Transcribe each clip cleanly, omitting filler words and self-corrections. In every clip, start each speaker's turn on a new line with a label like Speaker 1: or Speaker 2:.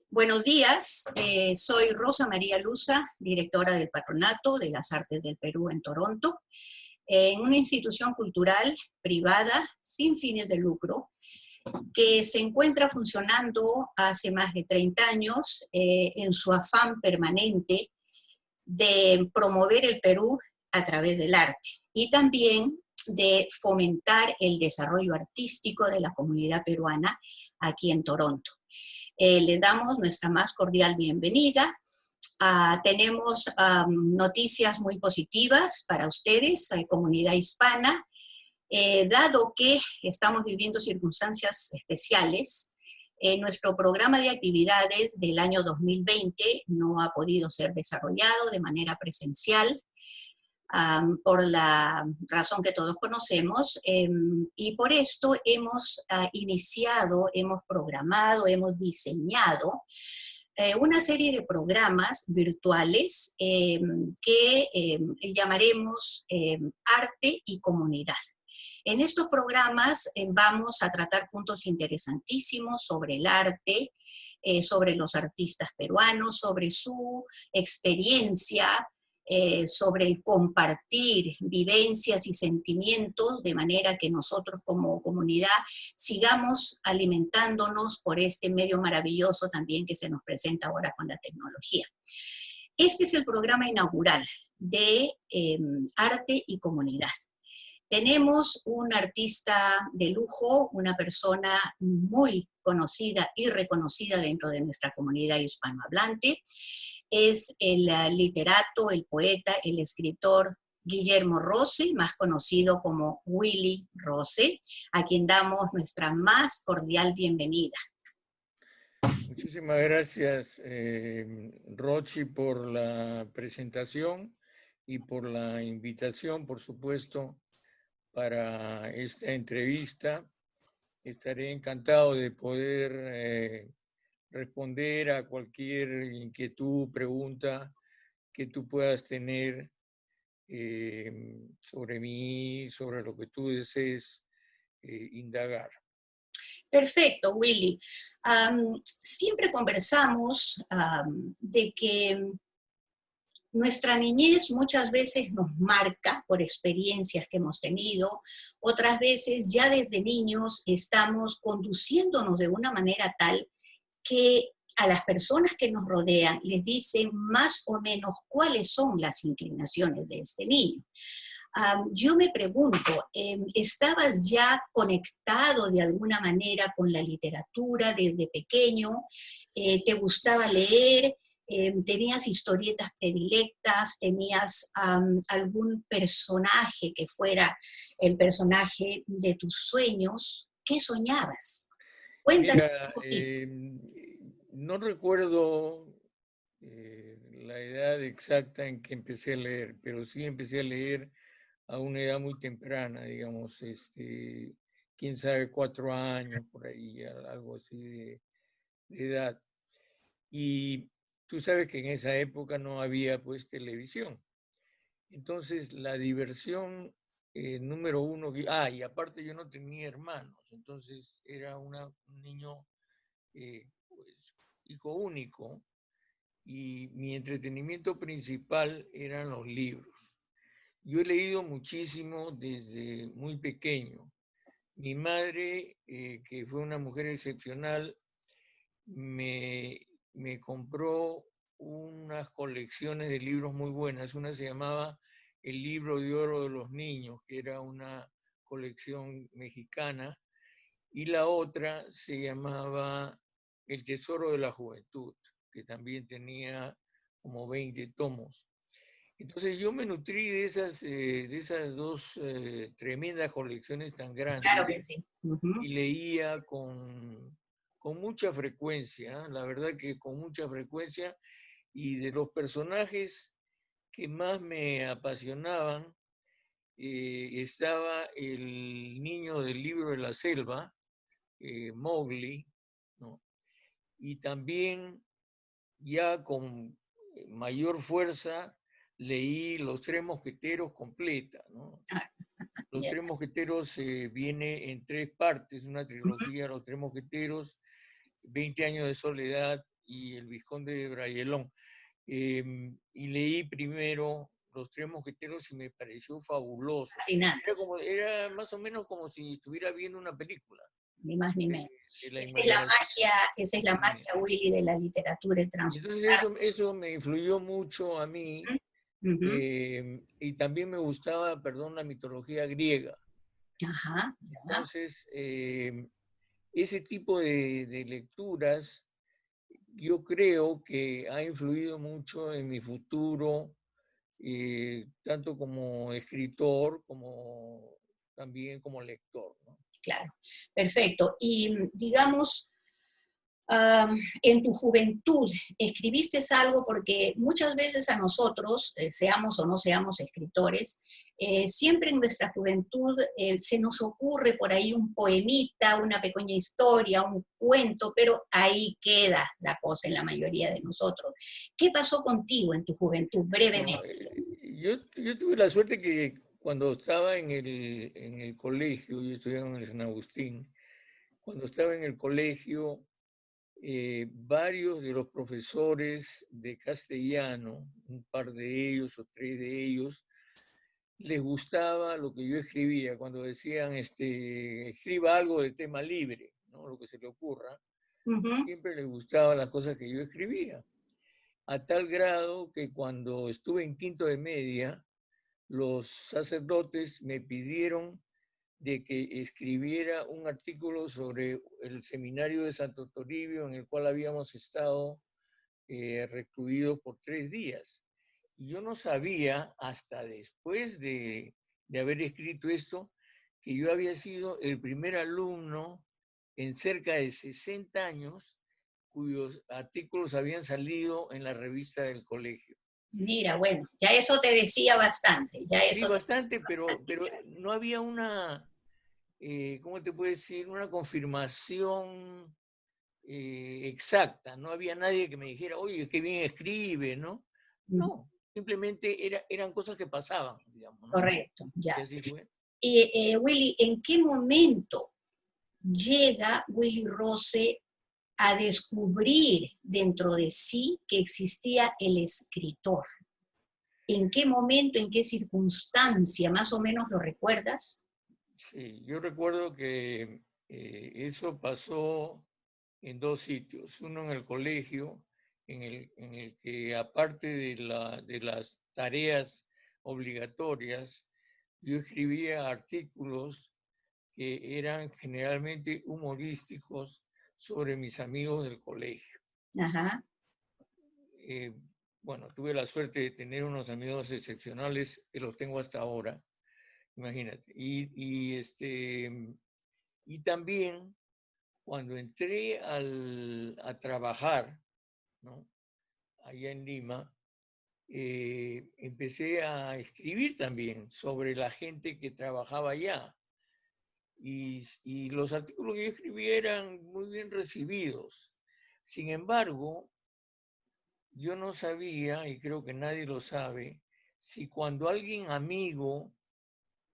Speaker 1: Buenos días, soy Rosa María Luza, directora del Patronato de las Artes del Perú en Toronto, en una institución cultural privada sin fines de lucro que se encuentra funcionando hace más de 30 años en su afán permanente de promover el Perú a través del arte y también de fomentar el desarrollo artístico de la comunidad peruana aquí en Toronto. Les damos nuestra más cordial bienvenida. Tenemos noticias muy positivas para ustedes, comunidad hispana, dado que estamos viviendo circunstancias especiales. Nuestro programa de actividades del año 2020 no ha podido ser desarrollado de manera presencial, por la razón que todos conocemos, y por esto hemos iniciado, hemos programado, hemos diseñado una serie de programas virtuales que llamaremos Arte y Comunidad. En estos programas vamos a tratar puntos interesantísimos sobre el arte, sobre los artistas peruanos, sobre su experiencia, sobre el compartir vivencias y sentimientos, de manera que nosotros como comunidad sigamos alimentándonos por este medio maravilloso también que se nos presenta ahora con la tecnología. Este es el programa inaugural de Arte y Comunidad. Tenemos un artista de lujo, una persona muy conocida y reconocida dentro de nuestra comunidad hispanohablante. Es el literato, el poeta, el escritor Guillermo Rose, más conocido como Willy Rose, a quien damos nuestra más cordial bienvenida.
Speaker 2: Muchísimas gracias, Rochi, por la presentación y por la invitación, por supuesto, para esta entrevista. Estaré encantado de poder responder a cualquier inquietud, pregunta que tú puedas tener sobre mí, sobre lo que tú desees indagar.
Speaker 1: Perfecto, Willy. Siempre conversamos de que nuestra niñez muchas veces nos marca por experiencias que hemos tenido, otras veces ya desde niños estamos conduciéndonos de una manera tal que a las personas que nos rodean les dicen más o menos cuáles son las inclinaciones de este niño. Yo me pregunto, ¿estabas ya conectado de alguna manera con la literatura desde pequeño? ¿Te gustaba leer? ¿Tenías historietas predilectas? ¿Tenías algún personaje que fuera el personaje de tus sueños? ¿Qué soñabas? Cuéntanos un poquito.
Speaker 2: No recuerdo la edad exacta en que empecé a leer, pero sí empecé a leer a una edad muy temprana, digamos, quién sabe, 4 años, por ahí, algo así de edad. Y tú sabes que en esa época no había, pues, televisión. Entonces, la diversión número uno, y aparte yo no tenía hermanos, entonces era un niño, pues, hijo único, y mi entretenimiento principal eran los libros. Yo he leído muchísimo desde muy pequeño. Mi madre, que fue una mujer excepcional, me compró unas colecciones de libros muy buenas. Una se llamaba El Libro de Oro de los Niños, que era una colección mexicana, y la otra se llamaba El Tesoro de la Juventud, que también tenía como 20 tomos. Entonces yo me nutrí de esas dos tremendas colecciones tan grandes.
Speaker 1: Claro que sí.
Speaker 2: Y leía con mucha frecuencia, la verdad que con mucha frecuencia, y de los personajes que más me apasionaban estaba el niño del libro de la selva, Mowgli, ¿no? Y también ya con mayor fuerza leí Los Tres Mosqueteros completa, ¿no? Los Tres Mosqueteros viene en 3 partes, una trilogía, Los Tres Mosqueteros, 20 años de soledad y El Vizconde de Bragelonne. Y leí primero Los Tres Mosqueteros y me pareció fabuloso.
Speaker 1: Fascinante.
Speaker 2: Era más o menos como si estuviera viendo una película.
Speaker 1: Ni más ni menos.
Speaker 2: De la
Speaker 1: Esa es la
Speaker 2: imaginación.
Speaker 1: magia, esa es la magia, Willy, de la literatura, el
Speaker 2: Entonces
Speaker 1: transportar.
Speaker 2: eso me influyó mucho a mí,
Speaker 1: Ujú.
Speaker 2: y también me gustaba, perdón, la mitología griega.
Speaker 1: Ajá, ya.
Speaker 2: Entonces, ese tipo de lecturas yo creo que ha influido mucho en mi futuro, tanto como escritor como también como lector, ¿no?
Speaker 1: Claro, perfecto. Y digamos, en tu juventud, ¿escribiste algo? Porque muchas veces a nosotros, seamos o no seamos escritores, siempre en nuestra juventud se nos ocurre por ahí un poemita, una pequeña historia, un cuento, pero ahí queda la cosa en la mayoría de nosotros. ¿Qué pasó contigo en tu juventud,
Speaker 2: No,
Speaker 1: brevemente?
Speaker 2: yo tuve la suerte que cuando estaba en el colegio, yo estudiaba en el San Agustín, cuando estaba en el colegio, varios de los profesores de castellano, un par de ellos o tres de ellos, les gustaba lo que yo escribía, cuando decían, escriba algo de tema libre, ¿no? Lo que se le ocurra,
Speaker 1: Ujú.
Speaker 2: siempre les gustaban las cosas que yo escribía, a tal grado que cuando estuve en quinto de media, los sacerdotes me pidieron de que escribiera un artículo sobre el seminario de Santo Toribio en el cual habíamos estado recluidos por 3 días. Y yo no sabía, hasta después de haber escrito esto, que yo había sido el primer alumno en cerca de 60 años cuyos artículos habían salido en la revista del colegio.
Speaker 1: Mira, bueno, ya eso te decía bastante, ya
Speaker 2: Sí,
Speaker 1: eso te
Speaker 2: bastante,
Speaker 1: decía bastante,
Speaker 2: pero
Speaker 1: claro.
Speaker 2: no había una, ¿cómo te puedo decir? Una confirmación exacta. No había nadie que me dijera, oye, qué bien escribe, ¿no?
Speaker 1: Ujú.
Speaker 2: No, simplemente eran cosas que pasaban, digamos, ¿no?
Speaker 1: Correcto, ya.
Speaker 2: Y así fue.
Speaker 1: Y Willy, ¿en qué momento llega Willy Rose a descubrir dentro de sí que existía el escritor? ¿En qué momento, en qué circunstancia, más o menos lo recuerdas?
Speaker 2: Sí, yo recuerdo que eso pasó en 2 sitios. Uno en el colegio, en el que aparte de las tareas obligatorias, yo escribía artículos que eran generalmente humorísticos sobre mis amigos del colegio.
Speaker 1: Ajá.
Speaker 2: Eh, bueno, tuve la suerte de tener unos amigos excepcionales que los tengo hasta ahora, imagínate. Y también cuando entré a trabajar, ¿no? Allá en Lima, empecé a escribir también sobre la gente que trabajaba allá. Y los artículos que yo escribía eran muy bien recibidos. Sin embargo, yo no sabía, y creo que nadie lo sabe, si cuando alguien amigo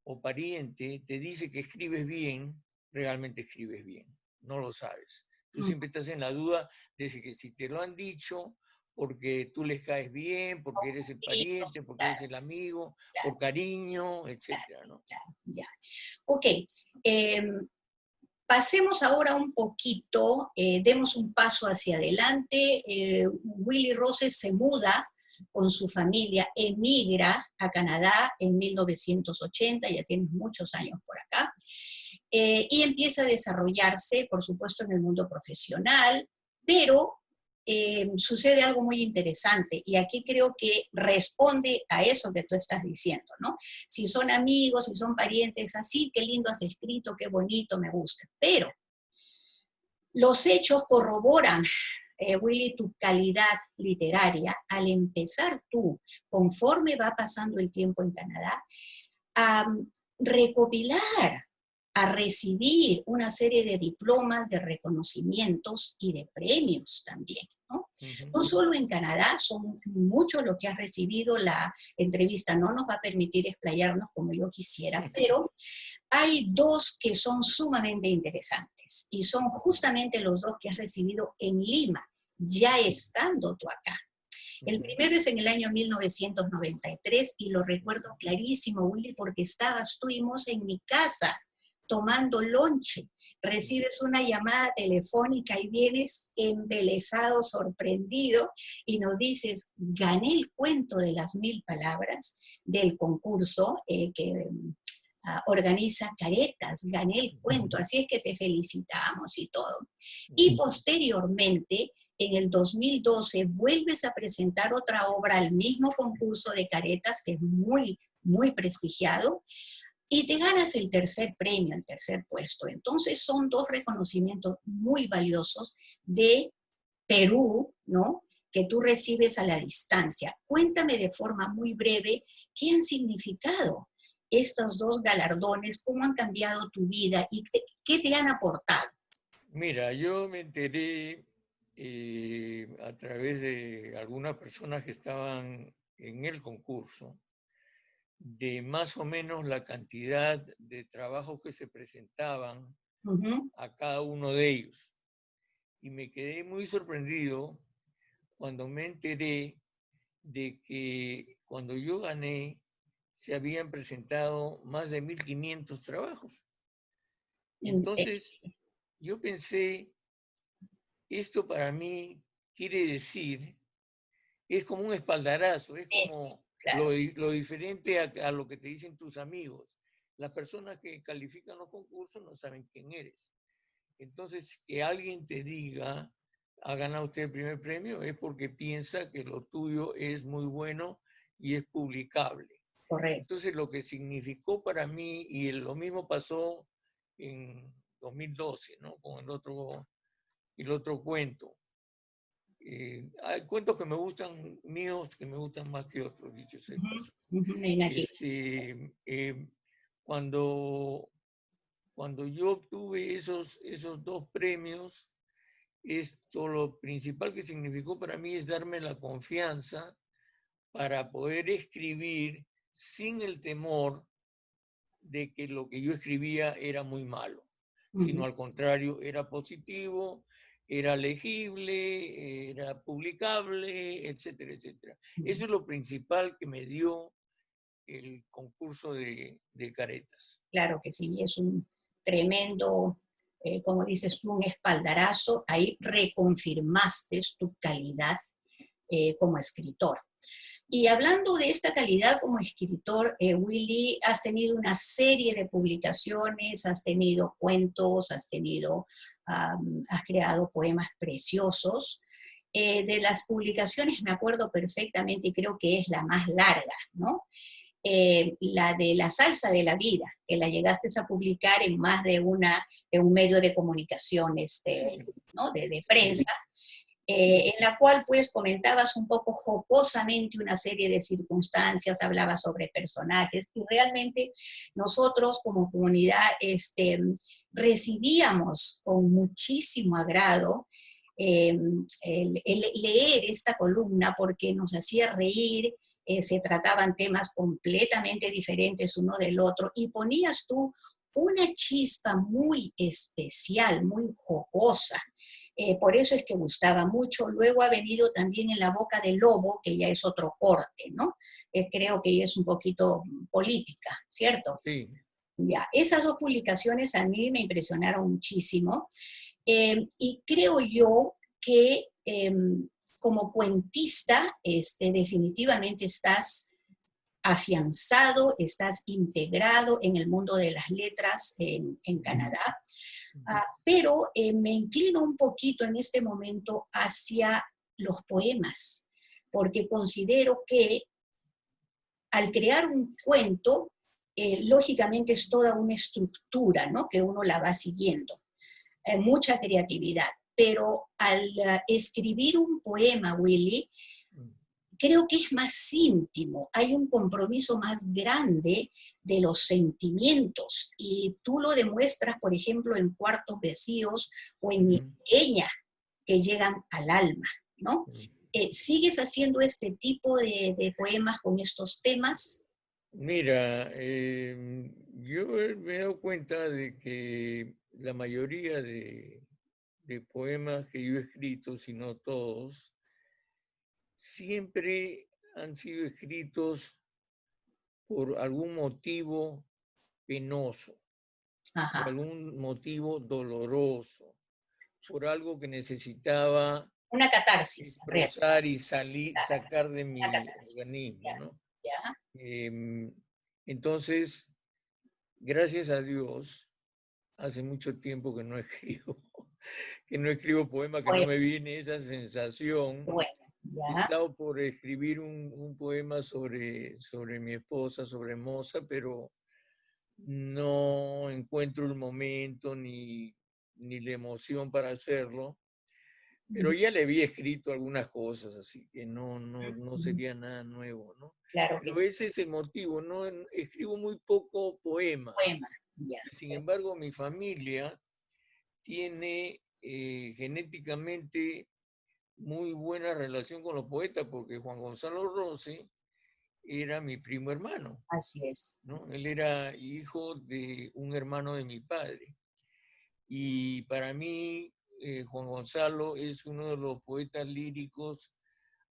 Speaker 2: o pariente te dice que escribes bien, realmente escribes bien. No lo sabes. Tú
Speaker 1: Mm.
Speaker 2: siempre estás en la duda de que si te lo han dicho porque tú les caes bien, porque eres el
Speaker 1: Sí,
Speaker 2: pariente, porque
Speaker 1: claro,
Speaker 2: eres el amigo,
Speaker 1: claro,
Speaker 2: por cariño,
Speaker 1: claro,
Speaker 2: etcétera, ¿no?
Speaker 1: claro, ya. Ok, pasemos ahora un poquito, demos un paso hacia adelante. Willy Roses se muda con su familia, emigra a Canadá en 1980, ya tiene muchos años por acá, y empieza a desarrollarse, por supuesto, en el mundo profesional, pero sucede algo muy interesante y aquí creo que responde a eso que tú estás diciendo, ¿no? Si son amigos, si son parientes, así, qué lindo has escrito, qué bonito, me gusta. Pero los hechos corroboran, Willy, tu calidad literaria al empezar tú, conforme va pasando el tiempo en Canadá, a recopilar, a recibir una serie de diplomas, de reconocimientos y de premios también, ¿no?
Speaker 2: Uh-huh.
Speaker 1: No solo en Canadá, son muchos los que has recibido. La entrevista no nos va a permitir explayarnos como yo quisiera, pero hay dos que son sumamente interesantes y son justamente los dos que has recibido en Lima, ya estando tú acá. El
Speaker 2: Ujú.
Speaker 1: primero es en el año 1993 y lo recuerdo clarísimo, Willy, porque estabas tú y Moza en mi casa tomando lonche. Recibes una llamada telefónica y vienes embelesado, sorprendido y nos dices, gané el cuento de las 1000 palabras del concurso que organiza Caretas, gané el cuento, así es que te felicitamos y todo. Y posteriormente, en el 2012, vuelves a presentar otra obra al mismo concurso de Caretas, que es muy, muy prestigiado, y te ganas el tercer premio, el tercer puesto. Entonces son dos reconocimientos muy valiosos de Perú, ¿no? Que tú recibes a la distancia. Cuéntame de forma muy breve qué han significado estos dos galardones, cómo han cambiado tu vida y qué te han aportado.
Speaker 2: Mira, yo me enteré a través de algunas personas que estaban en el concurso de más o menos la cantidad de trabajos que se presentaban a cada uno de ellos. Y me quedé muy sorprendido cuando me enteré de que cuando yo gané se habían presentado más de 1500 trabajos. Entonces, yo pensé, esto para mí quiere decir, es como un espaldarazo, es como
Speaker 1: Claro,
Speaker 2: lo diferente a lo que te dicen tus amigos. Las personas que califican los concursos no saben quién eres. Entonces, que alguien te diga, ha ganado usted el primer premio, es porque piensa que lo tuyo es muy bueno y es publicable.
Speaker 1: correcto.
Speaker 2: Entonces, lo que significó para mí, y lo mismo pasó en 2012, ¿no? Con el otro cuento. Hay cuentos que me gustan, míos, que me gustan más que otros, dicho sea de paso.
Speaker 1: Me imagino.
Speaker 2: Cuando, cuando yo obtuve esos dos premios, esto lo principal que significó para mí es darme la confianza para poder escribir sin el temor de que lo que yo escribía era muy malo, sino al contrario, era positivo, era legible, era publicable, etcétera, etcétera. Eso es lo principal que me dio el concurso de Caretas.
Speaker 1: Claro que sí, es un tremendo, como dices tú, un espaldarazo. Ahí reconfirmaste tu calidad como escritor. Y hablando de esta calidad como escritor, Willy, has tenido una serie de publicaciones, has tenido cuentos, has creado poemas preciosos. De las publicaciones me acuerdo perfectamente y creo que es la más larga, ¿no? La de la salsa de la vida, que la llegaste a publicar en más de un medio de comunicación, ¿no? de prensa, en la cual pues comentabas un poco jocosamente una serie de circunstancias, hablabas sobre personajes, y realmente nosotros como comunidad recibíamos con muchísimo agrado el leer esta columna porque nos hacía reír, se trataban temas completamente diferentes uno del otro, y ponías tú una chispa muy especial, muy jocosa. Por eso es que gustaba mucho. Luego ha venido también En la boca del lobo, que ya es otro corte, ¿no? Creo que ya es un poquito política, ¿cierto?
Speaker 2: Sí.
Speaker 1: Ya, esas dos publicaciones a mí me impresionaron muchísimo. Y creo yo que como cuentista, definitivamente estás afianzado, estás integrado en el mundo de las letras en Canadá. Pero me inclino un poquito en este momento hacia los poemas, porque considero que al crear un cuento, lógicamente es toda una estructura, ¿no? Que uno la va siguiendo, mucha creatividad, pero al escribir un poema, Willy, creo que es más íntimo, hay un compromiso más grande de los sentimientos, y tú lo demuestras, por ejemplo, en Cuartos Vacíos o en Mi Pequeña, que llegan al alma, ¿no? ¿Sigues haciendo este tipo de poemas con estos temas?
Speaker 2: Mira, yo me he dado cuenta de que la mayoría de de poemas que yo he escrito, si no todos, siempre han sido escritos por algún motivo penoso, por
Speaker 1: Ajá.
Speaker 2: algún motivo doloroso, por algo que necesitaba
Speaker 1: Una catarsis, en realidad.
Speaker 2: expresar y salir, sacar de
Speaker 1: Una
Speaker 2: mi
Speaker 1: catarsis.
Speaker 2: organismo,
Speaker 1: Ya,
Speaker 2: ¿no?
Speaker 1: ya.
Speaker 2: Entonces, gracias a Dios, hace mucho tiempo que no escribo, que no escribo poemas, que no
Speaker 1: Bueno,
Speaker 2: me viene esa sensación.
Speaker 1: bueno,
Speaker 2: He
Speaker 1: ya.
Speaker 2: estado por escribir un poema sobre mi esposa, sobre Moza, pero no encuentro el momento ni la emoción para hacerlo. Pero ya le había escrito algunas cosas, así que no sería nada nuevo, ¿no?
Speaker 1: Claro que
Speaker 2: Pero
Speaker 1: sí.
Speaker 2: ese es el motivo, ¿no? Escribo muy poco poemas.
Speaker 1: Poema, ya.
Speaker 2: Y sin embargo, mi familia tiene genéticamente muy buena relación con los poetas, porque Juan Gonzalo Rossi era mi primo hermano,
Speaker 1: Así es.
Speaker 2: ¿no? Él era hijo de un hermano de mi padre. Y para mí, Juan Gonzalo es uno de los poetas líricos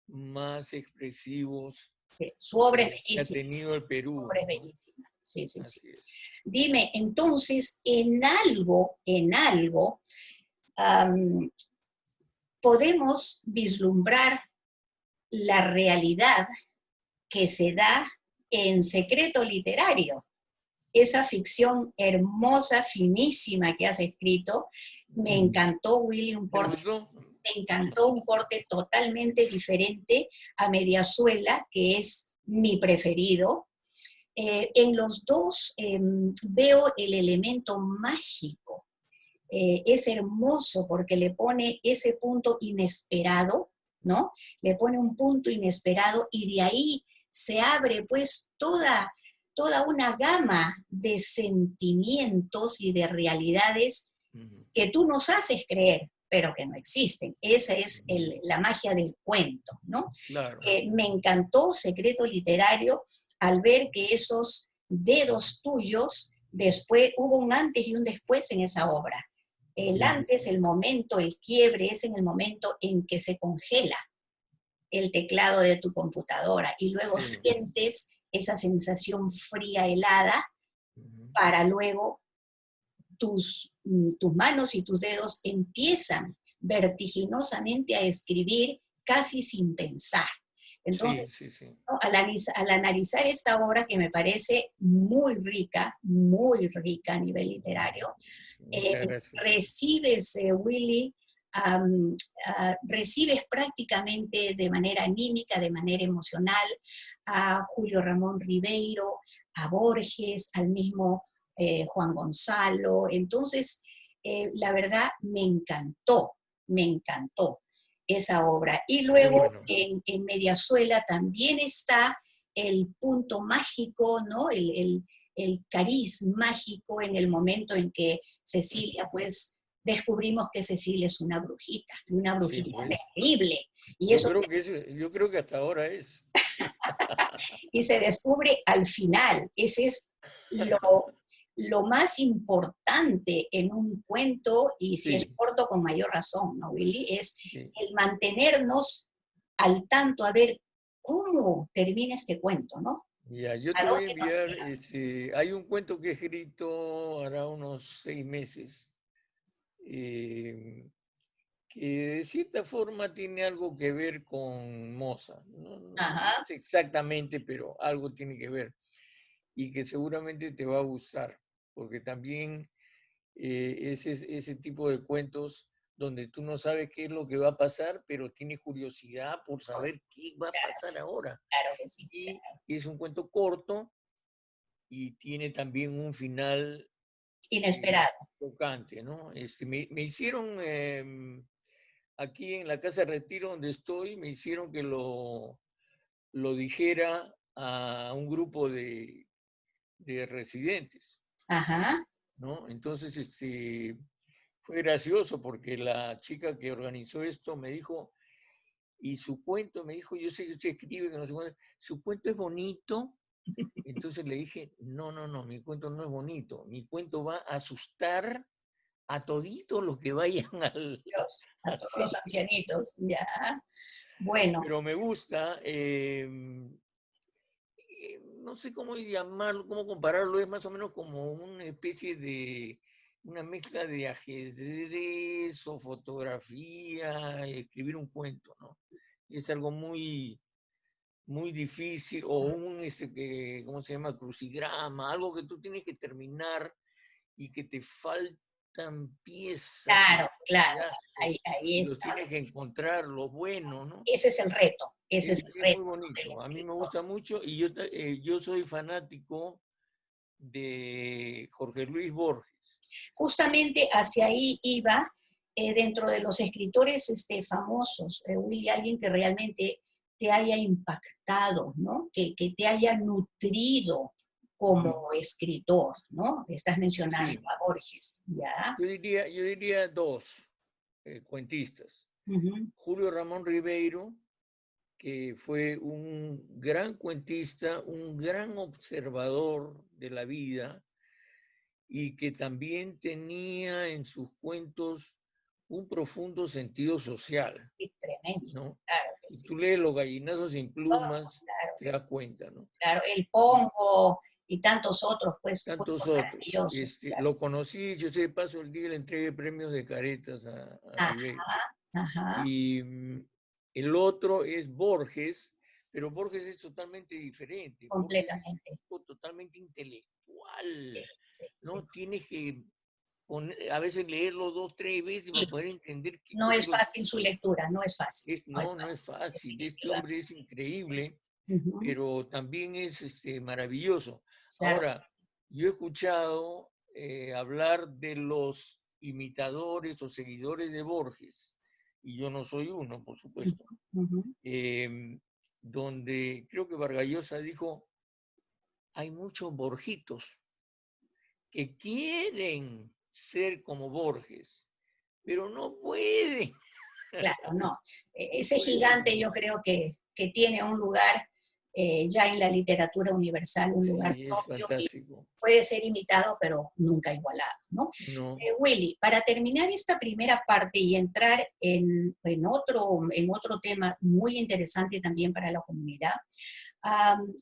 Speaker 2: más expresivos
Speaker 1: Sí. Su obra es
Speaker 2: que ha
Speaker 1: bellísima.
Speaker 2: tenido el
Speaker 1: Su
Speaker 2: Perú,
Speaker 1: obra es
Speaker 2: ¿no?
Speaker 1: bellísima. Sí, sí, sí.
Speaker 2: Así es.
Speaker 1: Dime, entonces, en algo, podemos vislumbrar la realidad que se da en Secreto Literario. Esa ficción hermosa, finísima que has escrito, me encantó, Willy,
Speaker 2: ¿Te gustó?
Speaker 1: me encantó un corte totalmente diferente a Mediazuela, que es mi preferido. En los dos veo el elemento mágico. Es hermoso porque le pone ese punto inesperado, ¿no? Le pone un punto inesperado y de ahí se abre pues toda una gama de sentimientos y de realidades que tú nos haces creer, pero que no existen. Esa es la magia del cuento, ¿no?
Speaker 2: Claro.
Speaker 1: Me encantó Secreto Literario al ver que esos dedos tuyos, después hubo un antes y un después en esa obra. El antes, el momento, el quiebre, es en el momento en que se congela el teclado de tu computadora y luego
Speaker 2: Sí.
Speaker 1: sientes esa sensación fría, helada, para luego tus manos y tus dedos empiezan vertiginosamente a escribir casi sin pensar. Entonces,
Speaker 2: Sí, sí, sí.
Speaker 1: ¿no? Al analizar esta obra que me parece muy rica a nivel literario,
Speaker 2: Muchas gracias.
Speaker 1: recibes, Willy, recibes prácticamente de manera anímica, de manera emocional, a Julio Ramón Ribeiro, a Borges, al mismo Juan Gonzalo. Entonces, la verdad, me encantó esa obra. Y luego
Speaker 2: Bueno.
Speaker 1: en Mediazuela también está el punto mágico, ¿no? El cariz mágico en el momento en que Cecilia, pues, descubrimos que Cecilia es una brujita
Speaker 2: Sí, pues.
Speaker 1: terrible. Y,
Speaker 2: Yo creo que hasta ahora es.
Speaker 1: y se descubre al final. Ese es lo más importante en un cuento, y si es
Speaker 2: Sí,
Speaker 1: corto con mayor razón, ¿no, Willy? Es
Speaker 2: sí.
Speaker 1: el mantenernos al tanto a ver cómo termina este cuento, ¿no?
Speaker 2: Ya, yo
Speaker 1: ¿A
Speaker 2: te voy a
Speaker 1: dónde nos
Speaker 2: enviar,
Speaker 1: llevas?
Speaker 2: hay un cuento que he escrito hará unos 6 meses, que de cierta forma tiene algo que ver con Moza. No
Speaker 1: Ajá.
Speaker 2: sé exactamente, pero algo tiene que ver. Y que seguramente te va a gustar, porque también ese tipo de cuentos donde tú no sabes qué es lo que va a pasar, pero tienes curiosidad por saber qué va a
Speaker 1: Claro,
Speaker 2: pasar ahora.
Speaker 1: claro que sí.
Speaker 2: Y es un cuento corto y tiene también un final
Speaker 1: Inesperado.
Speaker 2: tocante, ¿no? Me hicieron, aquí en la casa de retiro donde estoy, me hicieron que lo dijera a un grupo de residentes,
Speaker 1: Ajá.
Speaker 2: ¿no? Entonces, fue gracioso porque la chica que organizó esto me dijo, y su cuento, me dijo, yo sé que usted escribe, que no sé cuánto, su cuento es bonito. Entonces le dije, no, mi cuento no es bonito, mi cuento va a asustar a toditos los que vayan
Speaker 1: Dios, a
Speaker 2: al
Speaker 1: todos los
Speaker 2: sitio.
Speaker 1: ancianitos, ya. Bueno,
Speaker 2: Pero me gusta, no sé cómo llamarlo, cómo compararlo, es más o menos como una especie de, una mezcla de ajedrez o fotografía, escribir un cuento, ¿no? Es algo muy, muy difícil, o ¿cómo se llama? Crucigrama, algo que tú tienes que terminar y que te faltan piezas,
Speaker 1: claro, claro,
Speaker 2: pedazos,
Speaker 1: ahí
Speaker 2: y los
Speaker 1: está.
Speaker 2: tienes que encontrar, lo bueno, ¿no?
Speaker 1: Ese es el reto, ese es el
Speaker 2: Es muy
Speaker 1: reto del
Speaker 2: bonito, a mí me
Speaker 1: escritor.
Speaker 2: gusta mucho y yo soy fanático de Jorge Luis Borges.
Speaker 1: Justamente hacia ahí iba, dentro de los escritores famosos, Willy, alguien que realmente te haya impactado, ¿no? Que te haya nutrido como escritor, ¿no? Estás mencionando
Speaker 2: Sí,
Speaker 1: a Borges, ¿ya?
Speaker 2: yo diría dos cuentistas.
Speaker 1: Ujú.
Speaker 2: Julio Ramón Ribeiro, que fue un gran cuentista, un gran observador de la vida y que también tenía en sus cuentos un profundo sentido social,
Speaker 1: Sí, tremendo,
Speaker 2: ¿no?
Speaker 1: claro que
Speaker 2: Si
Speaker 1: sí.
Speaker 2: tú lees Los gallinazos sin
Speaker 1: Oh,
Speaker 2: plumas,
Speaker 1: claro
Speaker 2: te
Speaker 1: que
Speaker 2: das
Speaker 1: sí.
Speaker 2: cuenta, ¿no?
Speaker 1: Claro, el
Speaker 2: Y
Speaker 1: Pongo y tantos otros, pues,
Speaker 2: tantos
Speaker 1: cuentos
Speaker 2: otros.
Speaker 1: maravillosos, claro.
Speaker 2: Lo conocí, yo sé, de paso el día le entregué premios de caretas a Ribeiro.
Speaker 1: Ajá, ajá,
Speaker 2: Y el otro es Borges, pero Borges es totalmente diferente. Borges es un
Speaker 1: completamente.
Speaker 2: tipo totalmente intelectual,
Speaker 1: Sí, sí,
Speaker 2: ¿no?
Speaker 1: sí, sí.
Speaker 2: Tienes que a veces leerlo 2, 3 veces para
Speaker 1: Sí,
Speaker 2: poder entender qué
Speaker 1: no
Speaker 2: cosa
Speaker 1: es
Speaker 2: es lo que
Speaker 1: fácil su lectura, no es fácil, no es
Speaker 2: no es
Speaker 1: fácil,
Speaker 2: fácil. Este
Speaker 1: definitivamente.
Speaker 2: hombre es increíble,
Speaker 1: Ujú,
Speaker 2: pero también es maravilloso.
Speaker 1: claro,
Speaker 2: Ahora, yo he escuchado hablar de los imitadores o seguidores de Borges, y yo no soy uno, por
Speaker 1: ujú,
Speaker 2: supuesto,
Speaker 1: ujú.
Speaker 2: eh, donde creo que Vargas Llosa dijo, hay muchos Borjitos que quieren ser como Borges, pero no pueden,
Speaker 1: Claro, no.
Speaker 2: no
Speaker 1: Ese gigante
Speaker 2: pueden.
Speaker 1: yo creo que tiene un lugar ya en la literatura universal, un lugar
Speaker 2: Sí, es
Speaker 1: propio que
Speaker 2: fantástico.
Speaker 1: puede ser imitado, pero nunca igualado, ¿no?
Speaker 2: No,
Speaker 1: Willy, para terminar esta primera parte y entrar en otro tema muy interesante también para la comunidad, um,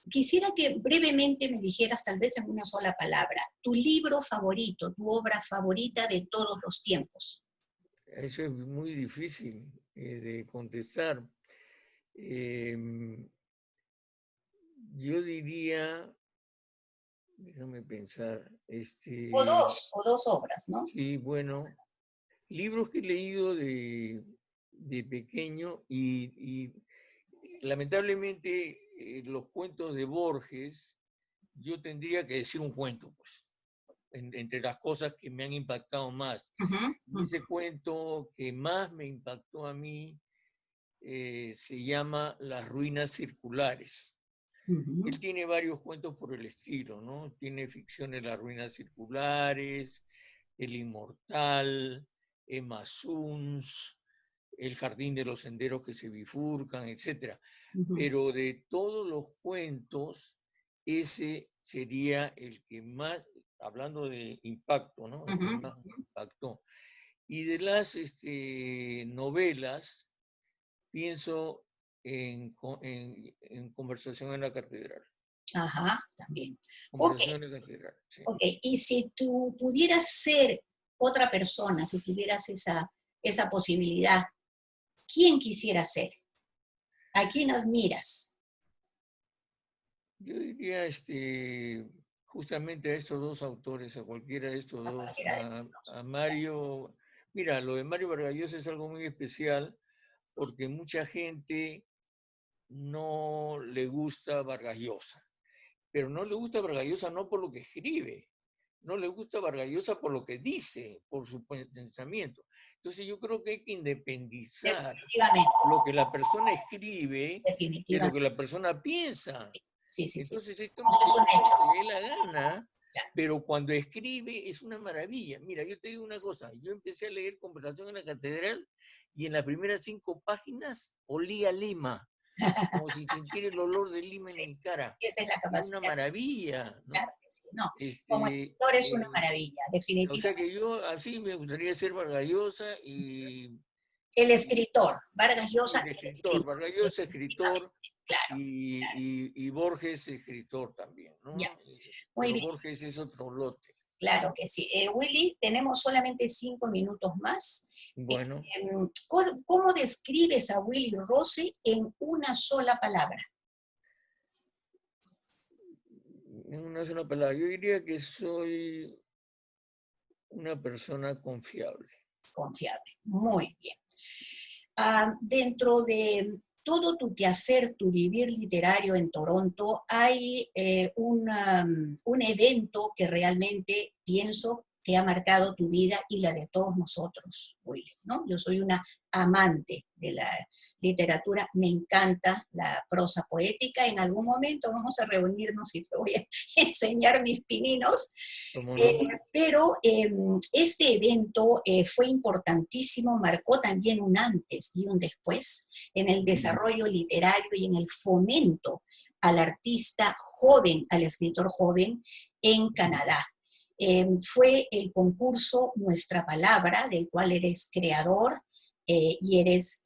Speaker 1: quisiera que brevemente me dijeras, tal vez en una sola palabra, tu libro favorito, tu obra favorita de todos los tiempos.
Speaker 2: eso es muy difícil de contestar. Eh, yo diría, déjame pensar,
Speaker 1: O dos obras, ¿no?
Speaker 2: sí, bueno, libros que he leído de pequeño y lamentablemente los cuentos de Borges, yo tendría que decir un cuento, pues, entre las cosas que me han impactado más.
Speaker 1: Uh -huh,
Speaker 2: Y ese cuento que más me impactó a mí se llama Las ruinas circulares.
Speaker 1: uh -huh.
Speaker 2: Él tiene varios cuentos por el estilo, ¿no? Tiene ficciones Las ruinas circulares, El inmortal, Emma Suns, El jardín de los senderos que se bifurcan, etc.
Speaker 1: Uh -huh.
Speaker 2: Pero de todos los cuentos, ese sería el que más, hablando de impacto, ¿no?
Speaker 1: Uh
Speaker 2: El que
Speaker 1: -huh.
Speaker 2: más me impactó. Y de las novelas, pienso en Conversación en la Catedral.
Speaker 1: Ajá, también. Ok,
Speaker 2: Conversación en la Catedral, sí.
Speaker 1: ok. Y si tú pudieras ser otra persona, si tuvieras esa posibilidad, ¿quién quisiera ser? ¿A quién admiras?
Speaker 2: Yo diría justamente a estos dos autores, a cualquiera de estos
Speaker 1: A
Speaker 2: dos,
Speaker 1: cualquiera de los dos.
Speaker 2: a Mario. Mira, lo de Mario Vargas Llosa es algo muy especial porque mucha gente no le gusta Vargas Llosa, pero no le gusta Vargas Llosa no por lo que escribe, no le gusta Vargas Llosa por lo que dice, por su pensamiento. Entonces yo creo que hay que independizar
Speaker 1: Definitivamente,
Speaker 2: lo que la persona escribe de lo que
Speaker 1: definitivamente.
Speaker 2: la persona piensa.
Speaker 1: Sí, sí, sí.
Speaker 2: Entonces este hombre
Speaker 1: Eso es
Speaker 2: puede
Speaker 1: un
Speaker 2: decir
Speaker 1: hecho.
Speaker 2: lo que le dé la gana,
Speaker 1: Claro.
Speaker 2: pero cuando escribe es una maravilla. Mira, yo te digo una cosa, yo empecé a leer Conversación en la Catedral y en las primeras 5 páginas olía Lima. como si sintiera el olor de lima en mi cara.
Speaker 1: Esa es la
Speaker 2: Es una
Speaker 1: capacidad.
Speaker 2: maravilla, ¿no?
Speaker 1: Claro que sí. No, como
Speaker 2: Este,
Speaker 1: escritor es una maravilla,
Speaker 2: o sea
Speaker 1: definitivamente.
Speaker 2: que yo así me gustaría ser Vargas Llosa
Speaker 1: El
Speaker 2: y
Speaker 1: escritor, Vargas Llosa,
Speaker 2: el
Speaker 1: el
Speaker 2: escritor.
Speaker 1: escritor,
Speaker 2: Vargas Llosa escritor
Speaker 1: definitivamente. Claro,
Speaker 2: y Borges escritor también,
Speaker 1: ya.
Speaker 2: ¿no?
Speaker 1: Muy
Speaker 2: Pero
Speaker 1: bien,
Speaker 2: Borges es otro lote.
Speaker 1: claro que sí. Willy, tenemos solamente 5 minutos más.
Speaker 2: Bueno,
Speaker 1: ¿Cómo describes a Willy Rossi en una sola palabra?
Speaker 2: en una sola palabra, yo diría que soy una persona confiable.
Speaker 1: Confiable. Muy bien. Dentro de todo tu quehacer, tu vivir literario en Toronto, hay un evento que realmente pienso que ha marcado tu vida y la de todos nosotros, Willy, ¿no? Yo soy una amante de la literatura, me encanta la prosa poética. En algún momento vamos a reunirnos y te voy a enseñar mis pininos,
Speaker 2: ¿Cómo no?
Speaker 1: pero este evento fue importantísimo, marcó también un antes y un después en el desarrollo literario y en el fomento al artista joven, al escritor joven en Canadá. Fue el concurso Nuestra Palabra, del cual eres creador y eres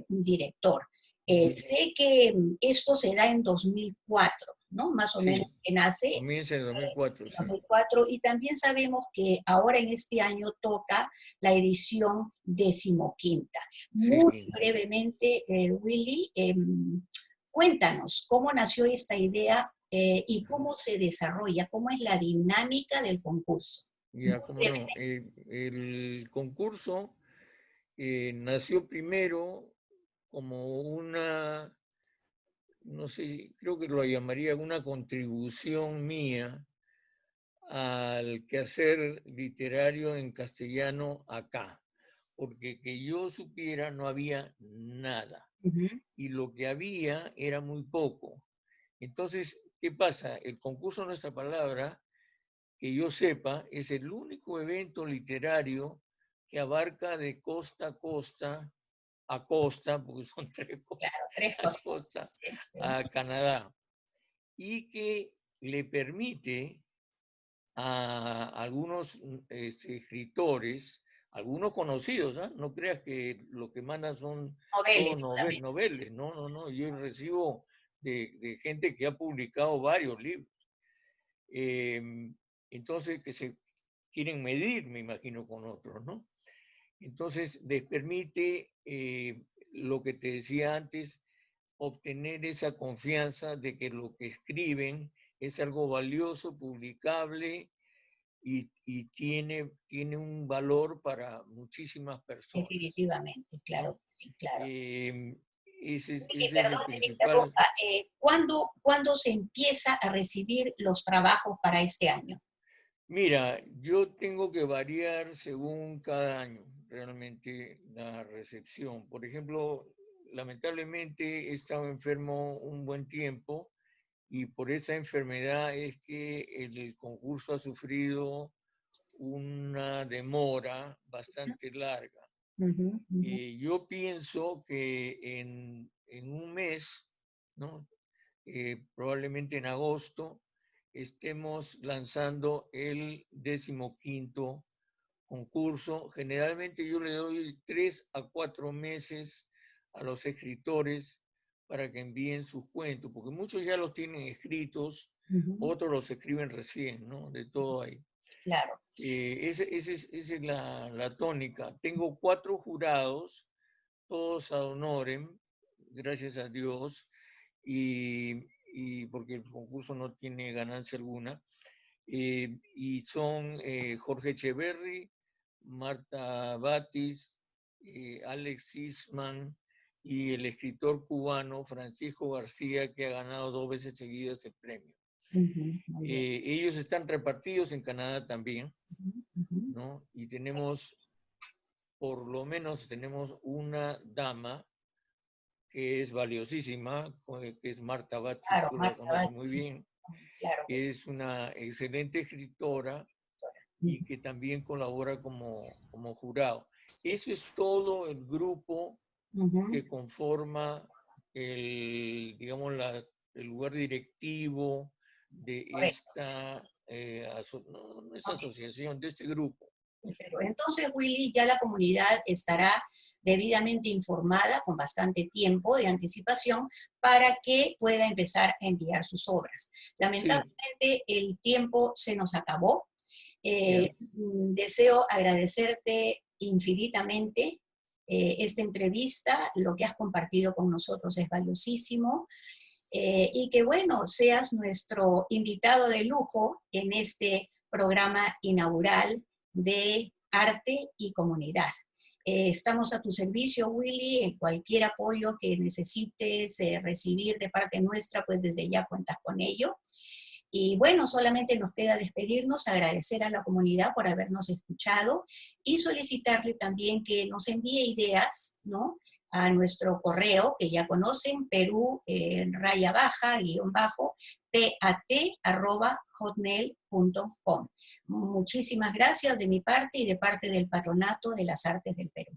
Speaker 1: director. Sé que esto se da en 2004, ¿no? Más o menos
Speaker 2: Sí,
Speaker 1: que nace
Speaker 2: comienza en 2004, sí.
Speaker 1: 2004, y también sabemos que ahora en este año toca la edición 15ª.
Speaker 2: Sí,
Speaker 1: Muy brevemente, Willy, cuéntanos cómo nació esta idea y cómo se desarrolla, cómo es la dinámica del concurso.
Speaker 2: ya, cómo no. El concurso nació primero como una, no sé, creo que lo llamaría una contribución mía al quehacer literario en castellano acá, porque que yo supiera no había nada, y lo que había era muy poco. Entonces, ¿qué pasa? El concurso Nuestra Palabra, que yo sepa, es el único evento literario que abarca de costa a costa, porque son tres costas,
Speaker 1: Claro, tres
Speaker 2: a
Speaker 1: cosas.
Speaker 2: costa,
Speaker 1: Sí, sí.
Speaker 2: a Canadá, y que le permite a algunos escritores, algunos conocidos, ¿eh? No creas que lo que mandan son
Speaker 1: Noveles,
Speaker 2: todos
Speaker 1: solamente.
Speaker 2: noveles, no, no, no, yo recibo de gente que ha publicado varios libros. Entonces, que se quieren medir, me imagino, con otros, ¿no? Entonces, les permite lo que te decía antes, obtener esa confianza de que lo que escriben es algo valioso, publicable y tiene un valor para muchísimas personas,
Speaker 1: Definitivamente, claro
Speaker 2: ¿no?
Speaker 1: que sí, claro.
Speaker 2: Ese es el
Speaker 1: Perdón que te
Speaker 2: principal.
Speaker 1: interrumpa, ¿cuándo se empieza a recibir los trabajos para este año?
Speaker 2: Mira, yo tengo que variar según cada año realmente la recepción. Por ejemplo, lamentablemente he estado enfermo un buen tiempo y por esa enfermedad es que el concurso ha sufrido una demora bastante larga.
Speaker 1: Ujú, ujú.
Speaker 2: Yo pienso que en un mes, ¿no? Probablemente en agosto, estemos lanzando el 15º concurso. Generalmente yo le doy 3 a 4 meses a los escritores para que envíen sus cuentos, porque muchos ya los tienen escritos,
Speaker 1: Ujú.
Speaker 2: otros los escriben recién, ¿no? De todo ahí.
Speaker 1: Claro,
Speaker 2: Esa es la tónica. Tengo 4 jurados, todos ad honorem, gracias a Dios, y porque el concurso no tiene ganancia alguna. Y son Jorge Echeverry, Marta Batis, Alex Isman y el escritor cubano Francisco García, que ha ganado 2 veces seguidas el premio.
Speaker 1: muy bien.
Speaker 2: Ellos están repartidos en Canadá también,
Speaker 1: Ujú, ujú.
Speaker 2: ¿no? Y tenemos, por lo menos tenemos una dama que es valiosísima, que es Marta Batis,
Speaker 1: Claro,
Speaker 2: tú la
Speaker 1: Marta,
Speaker 2: conoces muy bien,
Speaker 1: claro que sí.
Speaker 2: es una excelente escritora y
Speaker 1: Ujú,
Speaker 2: que también colabora como jurado.
Speaker 1: sí.
Speaker 2: Eso es todo el grupo
Speaker 1: Ujú.
Speaker 2: que conforma digamos, el lugar directivo de
Speaker 1: Correcto.
Speaker 2: esta, no es asociación, de este grupo.
Speaker 1: Entonces, Willy, ya la comunidad estará debidamente informada con bastante tiempo de anticipación para que pueda empezar a enviar sus obras. Lamentablemente, el tiempo se nos acabó. Deseo agradecerte infinitamente esta entrevista. Lo que has compartido con nosotros es valiosísimo. Y que, bueno, seas nuestro invitado de lujo en este programa inaugural de arte y comunidad. Estamos a tu servicio, Willy, en cualquier apoyo que necesites recibir de parte nuestra, pues desde ya cuentas con ello. Y bueno, solamente nos queda despedirnos, agradecer a la comunidad por habernos escuchado y solicitarle también que nos envíe ideas, ¿no?, a nuestro correo que ya conocen, perú_pat@hotmail.com. Muchísimas gracias de mi parte y de parte del Patronato de las Artes del Perú.